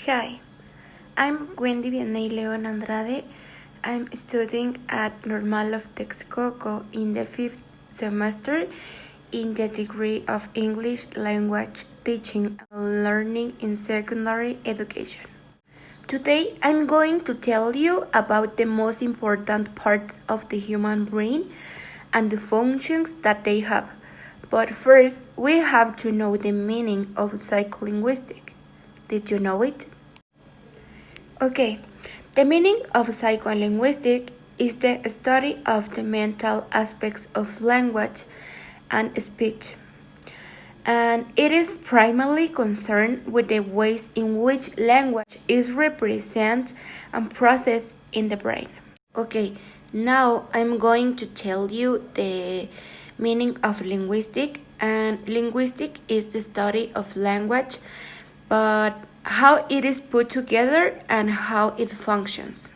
Hi, I'm Wendy Vianney Leon Andrade. I'm studying at Normal of Texcoco in the 5th semester in the degree of English Language Teaching and Learning in Secondary Education. Today, I'm going to tell you about the most important parts of the human brain and the functions that they have. But first, we have to know the meaning of psycholinguistics. Did you know it? Okay, the meaning of psycholinguistics is the study of the mental aspects of language and speech, and it is primarily concerned with the ways in which language is represented and processed in the brain. Okay, now I'm going to tell you the meaning of linguistic, and linguistic is the study of language, but how it is put together and how it functions.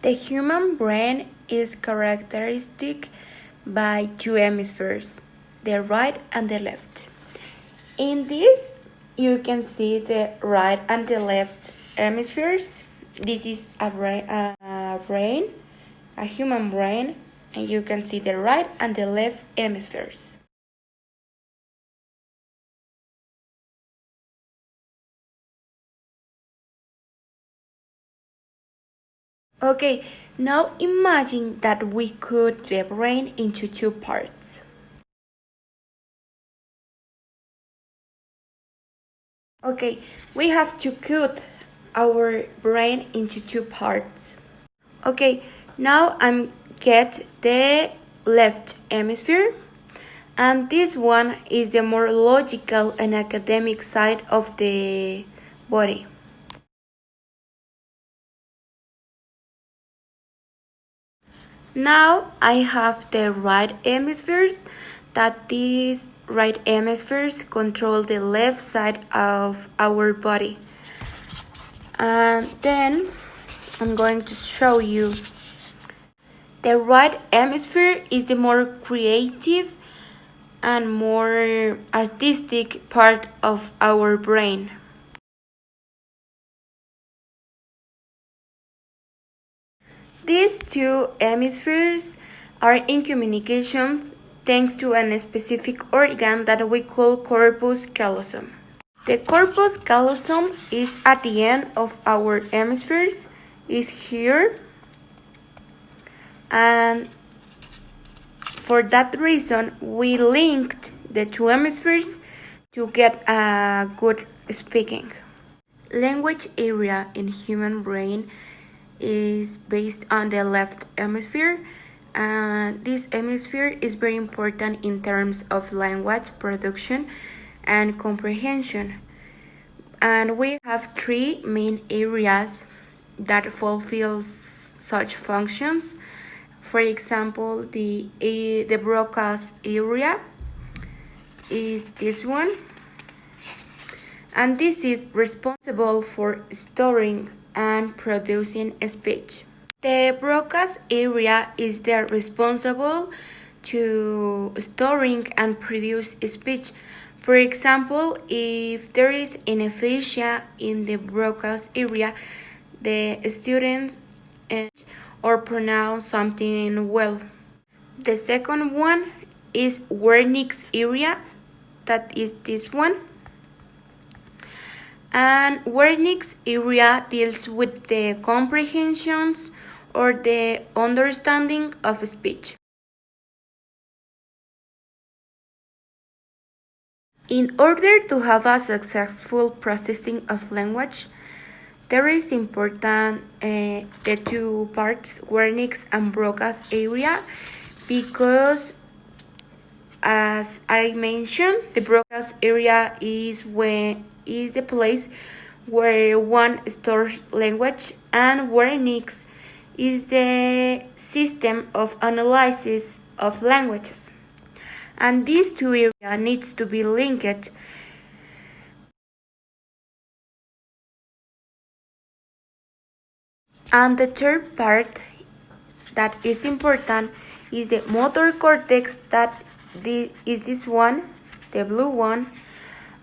The human brain is characteristic by two hemispheres, the right and the left. In this, you can see the right and the left hemispheres. This is a brain, a human brain, and you can see the right and the left hemispheres. Okay, now imagine that we cut the brain into two parts. Okay, we have to cut our brain into two parts. Okay, now I'm get the left hemisphere, and this one is the more logical and academic side of the body. Now I have the right hemispheres, that these right hemispheres control the left side of our body. And then I'm going to show you. The right hemisphere is the more creative and more artistic part of our brain. These two hemispheres are in communication thanks to a specific organ that we call corpus callosum. The corpus callosum is at the end of our hemispheres, is here, and for that reason we linked the two hemispheres to get a good speaking. Language area in human brain is based on the left hemisphere, and this hemisphere is very important in terms of language production and comprehension. And we have three main areas that fulfill such functions. For example, the Broca's area is this one, and this is responsible for storing and producing speech. The Broca's area is there responsible to storing and produce speech. For example, if there is inaphasia in the Broca's area, the students or pronounce something well. The second one is Wernicke's area, that is this one. And Wernicke's area deals with the comprehensions or the understanding of speech. In order to have a successful processing of language, there is important the two parts, Wernicke's and Broca's area, because as I mentioned, the Broca's area is the place where one stores language, and Wernicke's is the system of analysis of languages. And these two areas needs to be linked. And the third part that is important is the motor cortex, that is this one, the blue one,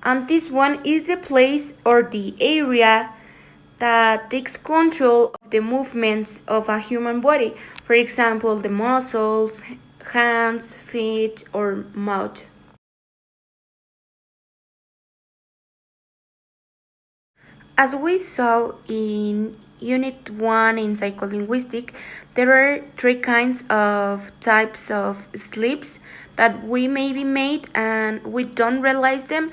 and this one is the place or the area that takes control of the movements of a human body, for example, the muscles, hands, feet, or mouth. As we saw in Unit 1 in Psycholinguistics, there are three kinds of types of sleeps that we maybe made and we don't realize them,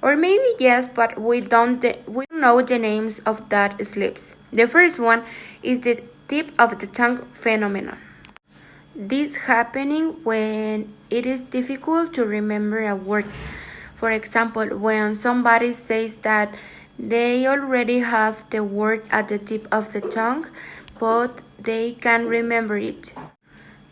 or maybe yes, but we don't know the names of that sleeps. The first one is the tip of the tongue phenomenon. This happening when it is difficult to remember a word. For example, when somebody says that they already have the word at the tip of the tongue, but they can't remember it.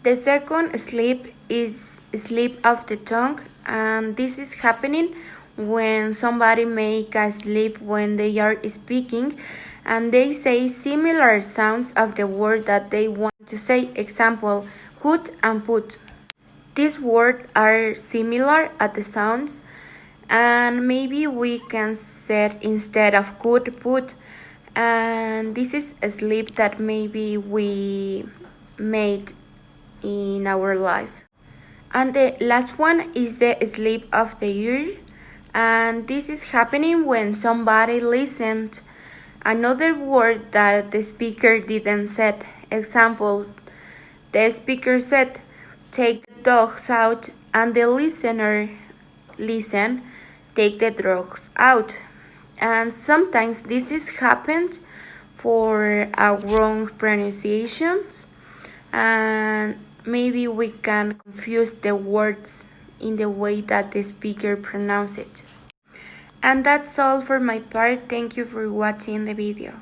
The second slip is slip of the tongue, and this is happening when somebody make a slip when they are speaking and they say similar sounds of the word that they want to say. Example, could and put. These words are similar at the sounds, and maybe we can set instead of could put, and this is a slip that maybe we made in our life. And the last one is the slip of the ear, and this is happening when somebody listened another word that the speaker didn't say. Example, the speaker said take the dogs out, and the listener listen take the drugs out. And sometimes this is happened for a wrong pronunciations, and maybe we can confuse the words in the way that the speaker pronounce it. And that's all for my part. Thank you for watching the video.